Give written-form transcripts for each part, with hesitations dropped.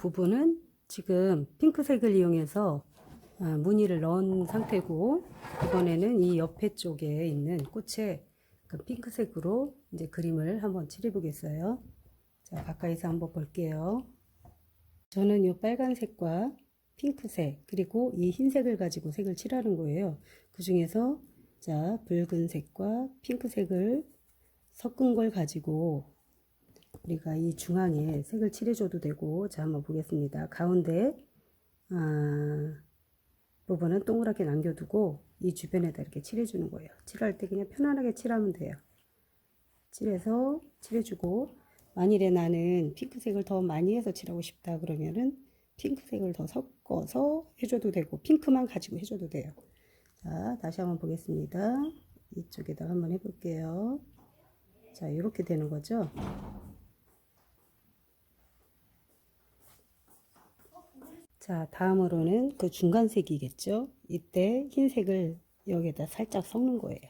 부분은 지금 핑크색을 이용해서 무늬를 넣은 상태고, 이번에는 이 옆에 쪽에 있는 꽃에 그 핑크색으로 이제 그림을 한번 칠해 보겠어요. 자, 가까이서 한번 볼게요. 저는 이 빨간색과 핑크색 그리고 이 흰색을 가지고 색을 칠하는 거예요. 그 중에서 자, 붉은색과 핑크색을 섞은 걸 가지고 우리가 이 중앙에 색을 칠해줘도 되고, 자, 한번 보겠습니다. 가운데 부분은 동그랗게 남겨두고 이 주변에다 이렇게 칠해주는 거예요. 칠할 때 그냥 편안하게 칠하면 돼요. 칠해서 칠해주고, 만일에 나는 핑크색을 더 많이 해서 칠하고 싶다 그러면은 핑크색을 더 섞어서 해줘도 되고, 핑크만 가지고 해줘도 돼요. 자, 다시 한번 보겠습니다. 이쪽에다 한번 해볼게요. 자, 이렇게 되는 거죠. 자, 다음으로는 그 중간색이겠죠. 이때 흰색을 여기에다 살짝 섞는 거예요.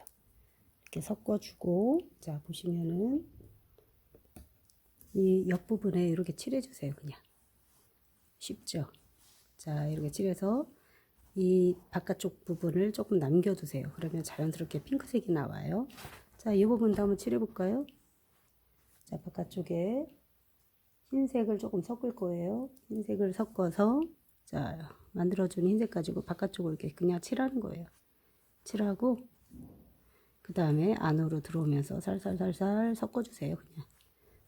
이렇게 섞어주고, 자, 보시면은 이 옆부분에 이렇게 칠해주세요. 그냥 쉽죠. 자, 이렇게 칠해서 이 바깥쪽 부분을 조금 남겨두세요. 그러면 자연스럽게 핑크색이 나와요. 자, 이 부분도 한번 칠해볼까요? 자, 바깥쪽에 흰색을 조금 섞을 거예요. 흰색을 섞어서, 자, 만들어준 흰색 가지고 바깥쪽을 이렇게 그냥 칠하는 거예요. 칠하고, 그 다음에 안으로 들어오면서 살살살살 섞어주세요. 그냥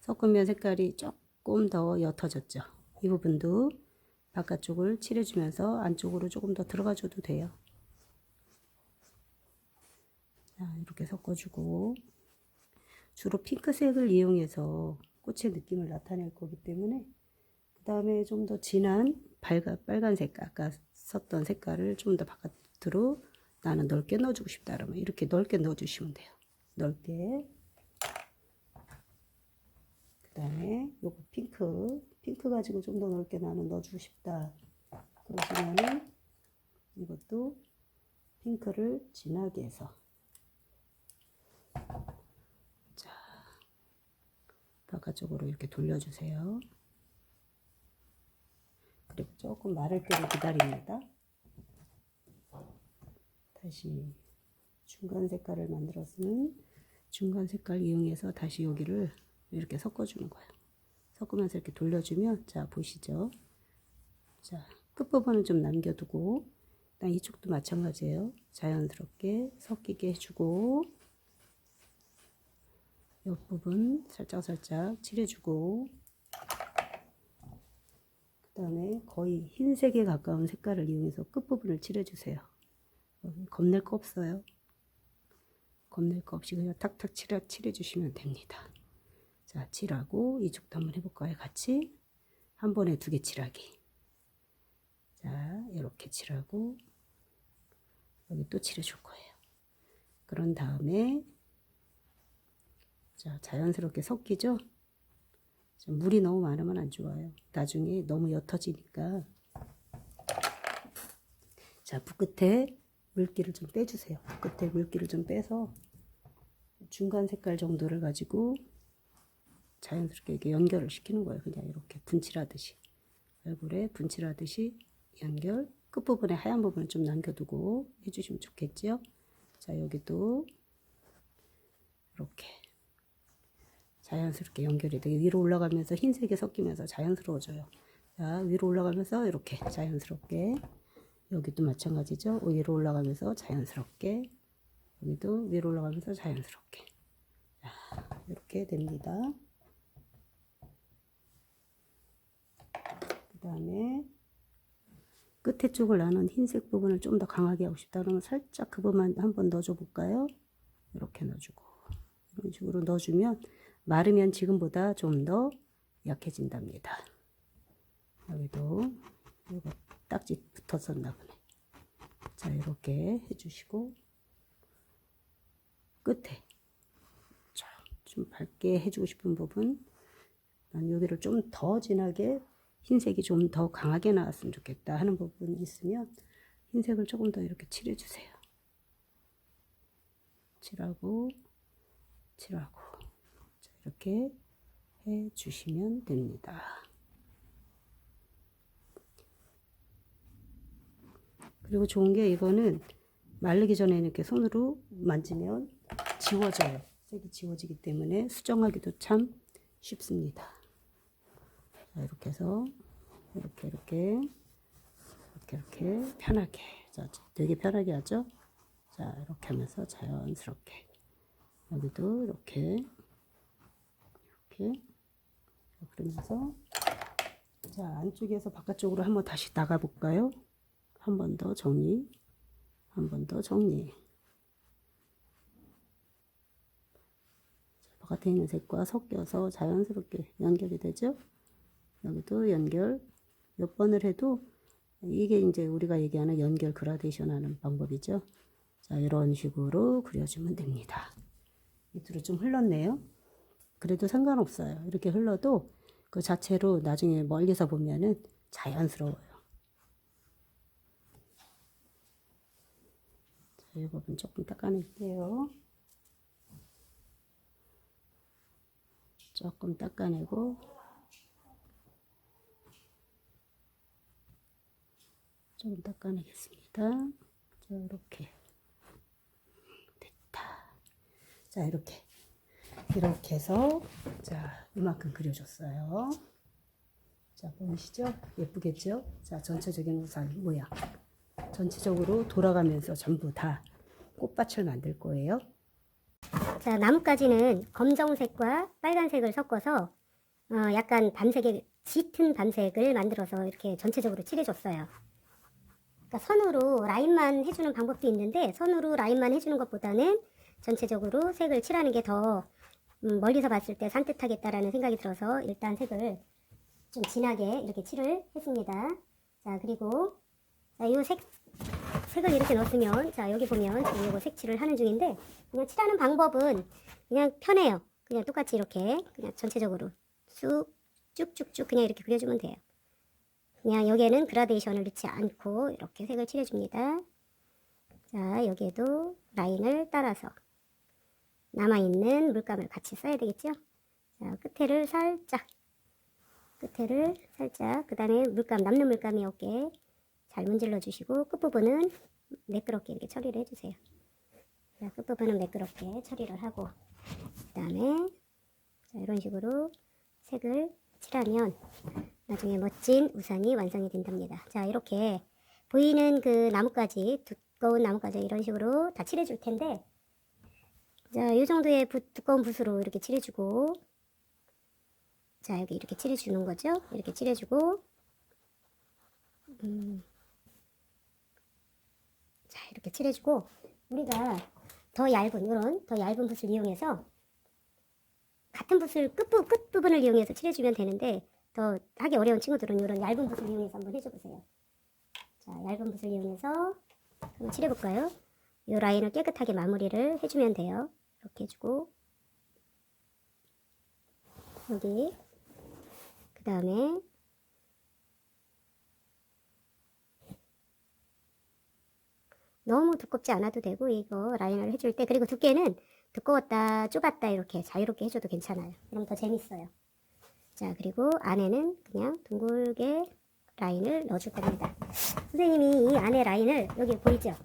섞으면 색깔이 조금 더 옅어졌죠. 이 부분도 바깥쪽을 칠해주면서 안쪽으로 조금 더 들어가줘도 돼요. 자, 이렇게 섞어주고, 주로 핑크색을 이용해서 꽃의 느낌을 나타낼 거기 때문에, 그 다음에 좀 더 진한 빨간색, 아까 썼던 색깔을 좀 더 바깥으로 나는 넓게 넣어주고 싶다 그러면 이렇게 넓게 넣어주시면 돼요. 넓게. 그 다음에 요거 핑크 가지고 좀 더 넓게 나는 넣어주고 싶다 그러시면은 이것도 핑크를 진하게 해서, 자, 바깥쪽으로 이렇게 돌려주세요. 그리고 조금 마를 때를 기다립니다. 다시 중간 색깔을 만들었으면 중간 색깔 이용해서 다시 여기를 이렇게 섞어주는 거예요. 섞으면서 이렇게 돌려주면, 자, 보시죠. 자, 끝부분은 좀 남겨두고, 일단 이쪽도 마찬가지예요. 자연스럽게 섞이게 해주고, 옆부분 살짝살짝 칠해주고, 그 다음에 거의 흰색에 가까운 색깔을 이용해서 끝부분을 칠해주세요. 겁낼 거 없어요. 겁낼 거 없이 그냥 탁탁 칠해주시면 됩니다. 자, 칠하고 이쪽도 한번 해볼까요? 같이 한 번에 두 개 칠하기. 자, 이렇게 칠하고 여기 또 칠해줄 거예요. 그런 다음에, 자, 자연스럽게 섞이죠? 물이 너무 많으면 안 좋아요. 나중에 너무 옅어지니까. 자, 붓끝에 물기를 좀 빼주세요. 붓끝에 물기를 좀 빼서 중간 색깔 정도를 가지고 자연스럽게 이렇게 연결을 시키는 거예요. 그냥 이렇게 분칠하듯이, 얼굴에 분칠하듯이 연결. 끝부분에 하얀 부분을 좀 남겨두고 해주시면 좋겠죠. 자, 여기도 이렇게 자연스럽게 연결이 되게 위로 올라가면서 흰색이 섞이면서 자연스러워져요. 자, 위로 올라가면서 이렇게 자연스럽게, 여기도 마찬가지죠. 위로 올라가면서 자연스럽게, 여기도 위로 올라가면서 자연스럽게. 자, 이렇게 됩니다. 그 다음에 끝에 쪽을 나눈 흰색 부분을 좀 더 강하게 하고 싶다 그러면 살짝 그 부분만 한번 넣어줘 볼까요? 이렇게 넣어주고, 이런 식으로 넣어주면 마르면 지금보다 좀 더 약해진답니다. 여기도 이거 딱지 붙었었나 보네. 자, 이렇게 해주시고, 끝에 좀 밝게 해주고 싶은 부분, 난 여기를 좀 더 진하게 흰색이 좀 더 강하게 나왔으면 좋겠다 하는 부분이 있으면 흰색을 조금 더 이렇게 칠해주세요. 칠하고 자, 이렇게 해주시면 됩니다. 그리고 좋은 게 이거는 마르기 전에 이렇게 손으로 만지면 지워져요. 색이 지워지기 때문에 수정하기도 참 쉽습니다. 자, 이렇게 해서 이렇게 편하게. 자, 되게 편하게 하죠. 자, 이렇게 하면서 자연스럽게 여기도 이렇게 그러면서 자, 안쪽에서 바깥쪽으로 한번 다시 나가 볼까요? 한 번 더 정리, 한 번 더 정리. 자, 바깥에 있는 색과 섞여서 자연스럽게 연결이 되죠? 여기도 연결 몇 번을 해도 이게 이제 우리가 얘기하는 연결 그라데이션 하는 방법이죠. 자, 이런 식으로 그려주면 됩니다. 밑으로 좀 흘렀네요. 그래도 상관없어요. 이렇게 흘러도 그 자체로 나중에 멀리서 보면은 자연스러워요. 자, 이 부분 조금 닦아낼게요. 조금 닦아내고 조금 닦아내겠습니다. 자, 이렇게 됐다. 자, 이렇게 해서 자, 이만큼 그려줬어요. 자, 보이시죠? 예쁘겠죠? 자, 전체적인 우산 모양 전체적으로 돌아가면서 전부 다 꽃밭을 만들 거예요. 자, 나뭇가지는 검정색과 빨간색을 섞어서 약간 밤색의 짙은 밤색을 만들어서 이렇게 전체적으로 칠해줬어요. 그러니까 선으로 라인만 해주는 방법도 있는데 선으로 라인만 해주는 것보다는 전체적으로 색을 칠하는 게 더 멀리서 봤을 때 산뜻하겠다라는 생각이 들어서 일단 색을 좀 진하게 이렇게 칠을 했습니다. 자, 그리고 자, 이 색을 이렇게 넣었으면 자, 여기 보면 지금 이거 색칠을 하는 중인데 그냥 칠하는 방법은 그냥 편해요. 그냥 똑같이 이렇게 그냥 전체적으로 쑥 쭉쭉쭉 그냥 이렇게 그려주면 돼요. 그냥 여기에는 그라데이션을 넣지 않고 이렇게 색을 칠해줍니다. 자, 여기에도 라인을 따라서 남아있는 물감을 같이 써야 되겠죠. 자, 끝에를 살짝 그 다음에 남는 물감이 없게 잘 문질러 주시고 끝부분은 매끄럽게 이렇게 처리를 해주세요. 자, 끝부분은 매끄럽게 처리를 하고 그 다음에 이런 식으로 색을 칠하면 나중에 멋진 우산이 완성이 된답니다. 자, 이렇게 보이는 그 나뭇가지, 두꺼운 나뭇가지 이런 식으로 다 칠해 줄 텐데 자, 이 정도의 두꺼운 붓으로 이렇게 칠해주고 자, 여기 이렇게 칠해주는 거죠. 이렇게 칠해주고 자, 이렇게 칠해주고 우리가 더 얇은 붓을 이용해서 같은 붓을 끝부분을 이용해서 칠해주면 되는데 더 하기 어려운 친구들은 이런 얇은 붓을 이용해서 한번 해줘보세요. 자, 얇은 붓을 이용해서 한번 칠해볼까요? 이 라인을 깨끗하게 마무리를 해주면 돼요. 이렇게 해주고 여기 그 다음에 너무 두껍지 않아도 되고 이거 라인을 해줄 때 그리고 두께는 두꺼웠다 좁았다 이렇게 자유롭게 해줘도 괜찮아요. 그럼 더 재밌어요. 자, 그리고 안에는 그냥 둥글게 라인을 넣어줄 겁니다. 선생님이 이 안에 라인을 여기 보이죠?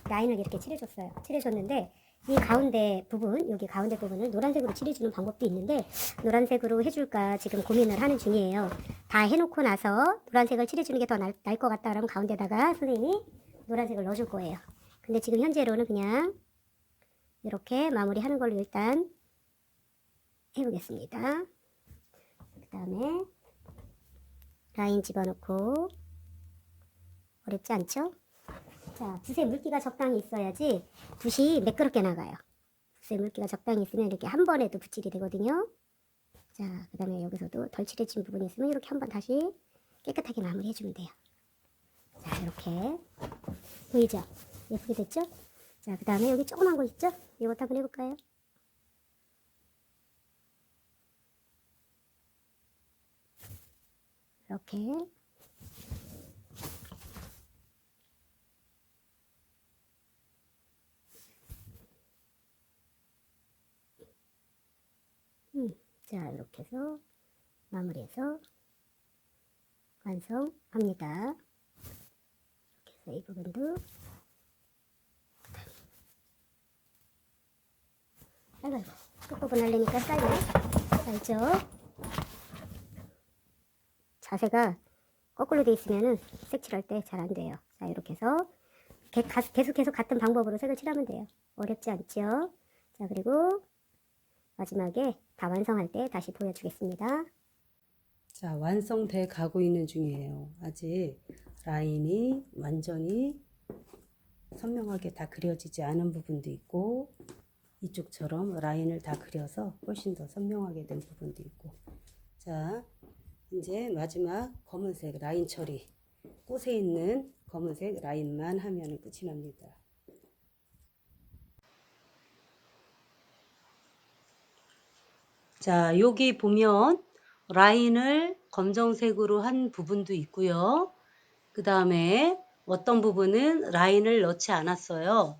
라인을 이렇게 칠해줬어요. 칠해줬는데 이 가운데 부분, 여기 가운데 부분을 노란색으로 칠해주는 방법도 있는데 노란색으로 해줄까 지금 고민을 하는 중이에요. 다 해놓고 나서 노란색을 칠해주는 게 더 나을 것 같다 그러면 가운데다가 선생님이 노란색을 넣어줄 거예요. 근데 지금 현재로는 그냥 이렇게 마무리하는 걸로 일단 해보겠습니다. 그 다음에 라인 집어넣고 어렵지 않죠? 자, 붓에 물기가 적당히 있어야지 붓이 매끄럽게 나가요. 붓에 물기가 적당히 있으면 이렇게 한 번에도 붓질이 되거든요. 자, 그 다음에 여기서도 덜 칠해진 부분이 있으면 이렇게 한번 다시 깨끗하게 마무리해주면 돼요. 자, 이렇게 보이죠? 예쁘게 됐죠? 자, 그 다음에 여기 조그만 거 있죠? 이것도 한번 해볼까요? 이렇게 자, 이렇게 해서 마무리해서 완성합니다. 이렇게 자, 이 부분도 아이고, 끝부분 하려니까 짧죠? 자세가 거꾸로 돼 있으면은 색칠할 때 잘 안 돼요. 자, 이렇게 해서 계속해서 같은 방법으로 색을 칠하면 돼요. 어렵지 않죠? 자, 그리고 마지막에 다 완성할 때 다시 보여주겠습니다. 자, 완성돼 가고 있는 중이에요. 아직 라인이 완전히 선명하게 다 그려지지 않은 부분도 있고, 이쪽처럼 라인을 다 그려서 훨씬 더 선명하게 된 부분도 있고. 자, 이제 마지막 검은색 라인 처리. 꽃에 있는 검은색 라인만 하면 끝이 납니다. 자, 여기 보면 라인을 검정색으로 한 부분도 있고요. 그 다음에 어떤 부분은 라인을 넣지 않았어요.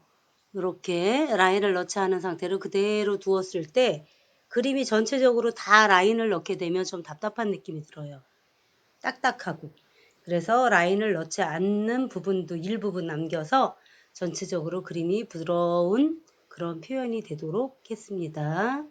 이렇게 라인을 넣지 않은 상태로 그대로 두었을 때 그림이 전체적으로 다 라인을 넣게 되면 좀 답답한 느낌이 들어요. 딱딱하고. 그래서 라인을 넣지 않는 부분도 일부분 남겨서 전체적으로 그림이 부드러운 그런 표현이 되도록 했습니다.